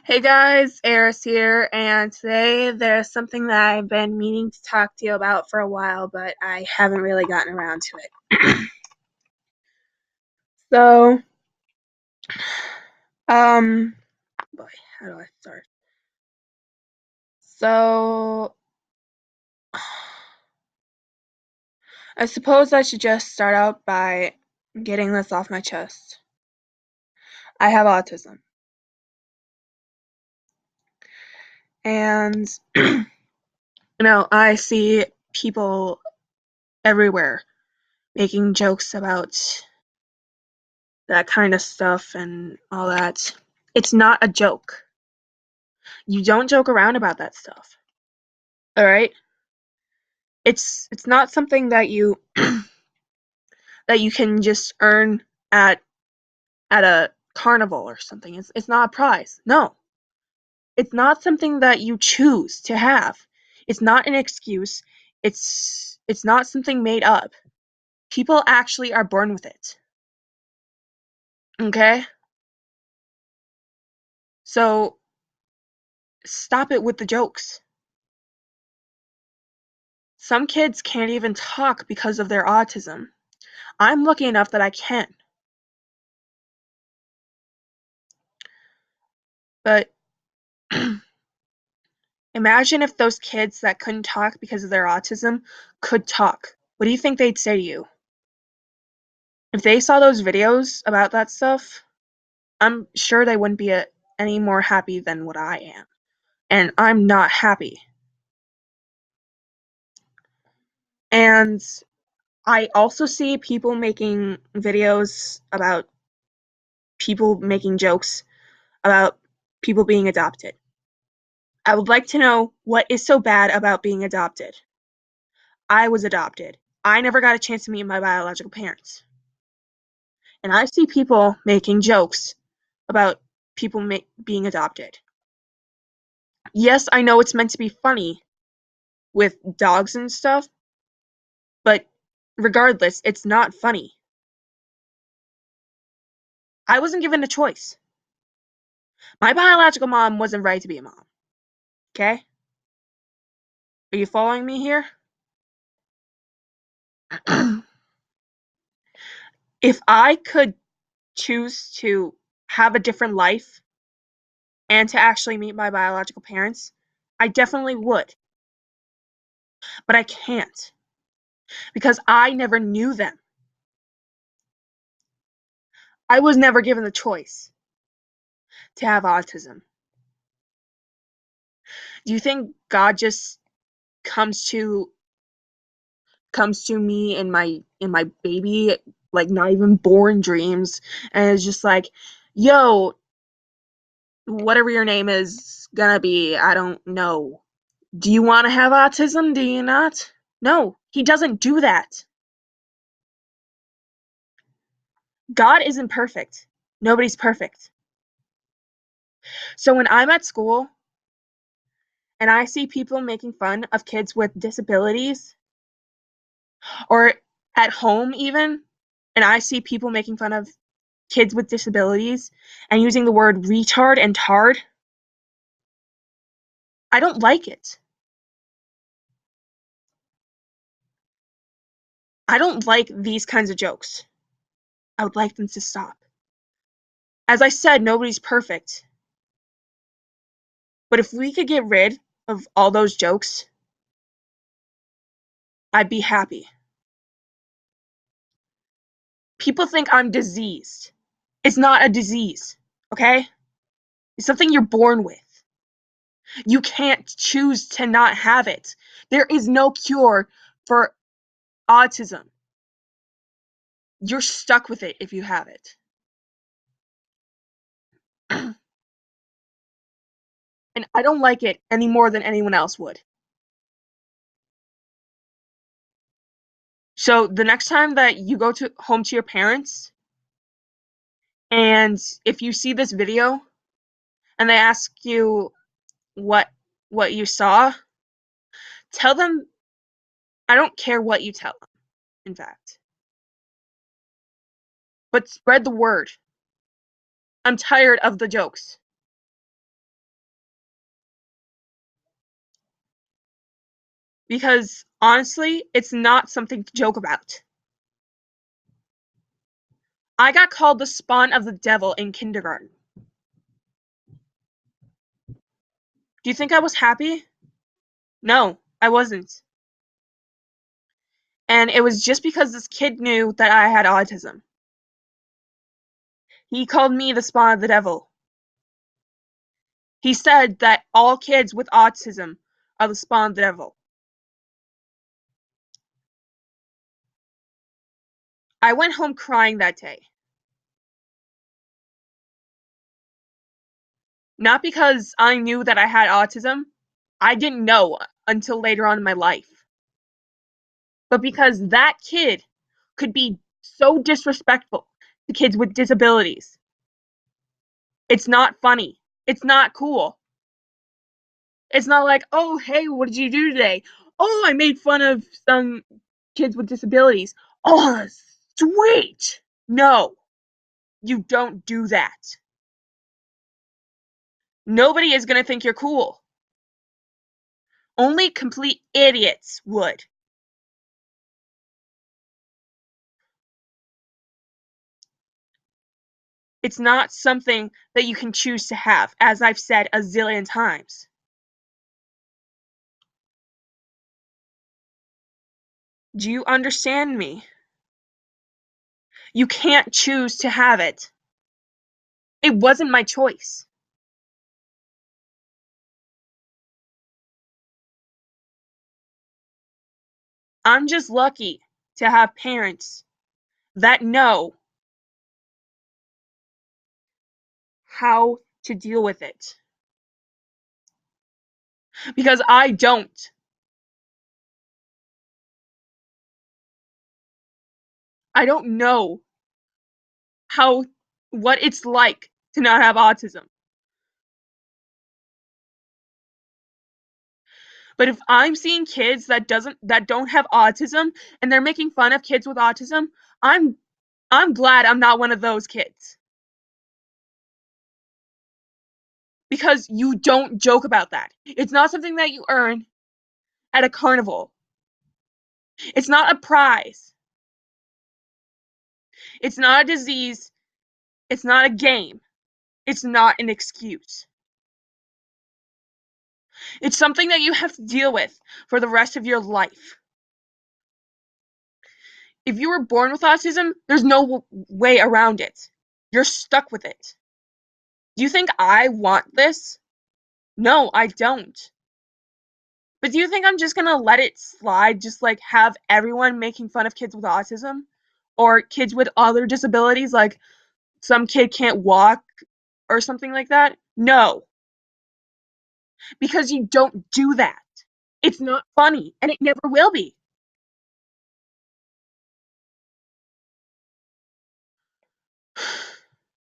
Hey guys, Eris here, and today there's something that I've been meaning to talk to you about for a while, but I haven't really gotten around to it. So, um, boy, how do I start? So, I suppose I should just start out by getting this off my chest. I have autism, and I see people everywhere making jokes about that kind of stuff and all that. It's not a joke. You don't joke around about that stuff. All right? It's not something that you that you can just earn at at a carnival or something. It's not a prize. No. It's not something that you choose to have. It's not an excuse. It's not something made up. People actually are born with it. Okay? So stop it with the jokes. Some kids can't even talk because of their autism. I'm lucky enough that I can. But imagine if those kids that couldn't talk because of their autism could talk. What do you think they'd say to you? If they saw those videos about that stuff, I'm sure they wouldn't be any more happy than what I am. And I'm not happy. And I also see people making videos about people making jokes about people being adopted. I would like to know what is so bad about being adopted. I was adopted. I never got a chance to meet my biological parents. And I see people making jokes about people being adopted. Yes, I know it's meant to be funny with dogs and stuff, but regardless, it's not funny. I wasn't given a choice. My biological mom wasn't right to be a mom. Okay? Are you following me here? If I could choose to have a different life and to actually meet my biological parents, I definitely would. But I can't because I never knew them. I was never given the choice to have autism. Do you think God just comes to comes to me in my baby, like not even born dreams, and is just like, yo, whatever your name is gonna be, I don't know. Do you want to have autism? Do you not? No, he doesn't do that. God isn't perfect. Nobody's perfect. So when I'm at school and I see people making fun of kids with disabilities, or at home even, and I see people making fun of kids with disabilities and using the word retard and tard, I don't like it. I don't like these kinds of jokes. I would like them to stop. As I said, nobody's perfect. But if we could get rid of all those jokes, I'd be happy. People think I'm diseased. It's not a disease, okay? It's something you're born with. You can't choose to not have it. There is no cure for autism. You're stuck with it if you have it. And I don't like it any more than anyone else would. So the next time that you go to home to your parents, and if you see this video and they ask you what what you saw, tell them I don't care what you tell them, in fact. But spread the word. I'm tired of the jokes. because honestly, it's not something to joke about. I got called the spawn of the devil in kindergarten. Do you think I was happy? No, I wasn't. And it was just because this kid knew that I had autism. He called me the spawn of the devil. He said that all kids with autism are the spawn of the devil. I went home crying that day. Not because I knew that I had autism. I didn't know until later on in my life. But because that kid could be so disrespectful to kids with disabilities. It's not funny. It's not cool. It's not like, oh, hey, what did you do today? Oh, I made fun of some kids with disabilities. Oh, sweet. No, you don't do that. Nobody is going to think you're cool. Only complete idiots would. It's not something that you can choose to have, as I've said a zillion times. Do you understand me? You can't choose to have it. It wasn't my choice. I'm just lucky to have parents that know how to deal with it. Because I don't. I don't know what it's like to not have autism. But if I'm seeing kids that don't have autism and they're making fun of kids with autism, I'm I'm glad I'm not one of those kids. Because you don't joke about that. It's not something that you earn at a carnival. It's not a prize. It's not a disease. It's not a game. It's not an excuse. It's something that you have to deal with for the rest of your life. If you were born with autism, there's no way around it. You're stuck with it. Do you think I want this? No, I don't. But do you think I'm just gonna let it slide, just like have everyone making fun of kids with autism? Or kids with other disabilities, like some kid can't walk or something like that? No, because you don't do that. It's not funny, and it never will be.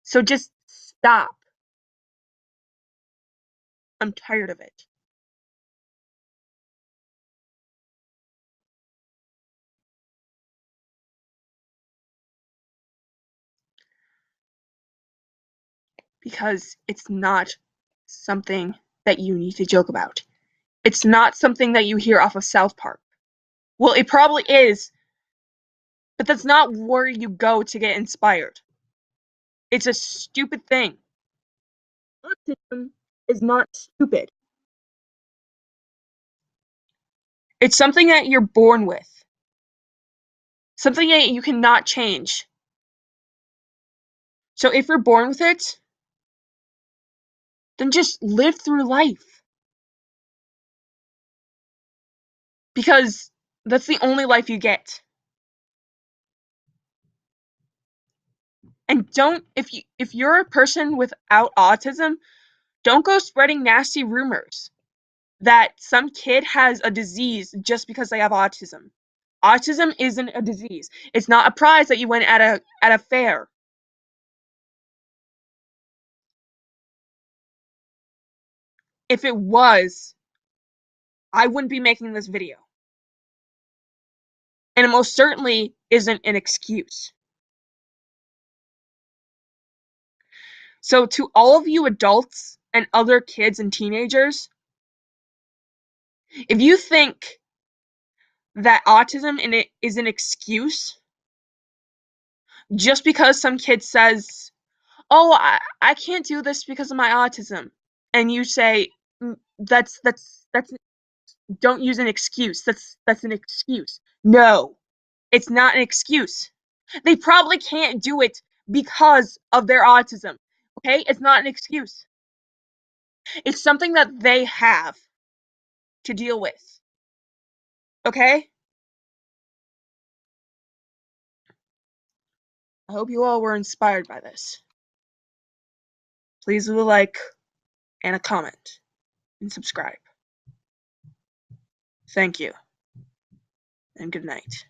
So just stop. I'm tired of it. Because it's not something that you need to joke about. It's not something that you hear off of South Park. Well, it probably is, but that's not where you go to get inspired. It's a stupid thing. Autism is not stupid. It's something that you're born with, something that you cannot change. So if you're born with it, then just live through life. Because that's the only life you get. And don't if you're a person without autism, don't go spreading nasty rumors that some kid has a disease just because they have autism. Autism isn't a disease. It's not a prize that you win at a fair. If it was, I wouldn't be making this video. And it most certainly isn't an excuse. So to all of you adults and other kids and teenagers, if you think that autism in it is an excuse just because some kid says, "Oh, I can't do this because of my autism," and you say, that's don't use an excuse. That's an excuse." No, it's not an excuse. They probably can't do it because of their autism. Okay? It's not an excuse. It's something that they have to deal with. Okay? I hope you all were inspired by this. Please leave a like and a comment and subscribe. Thank you, and good night.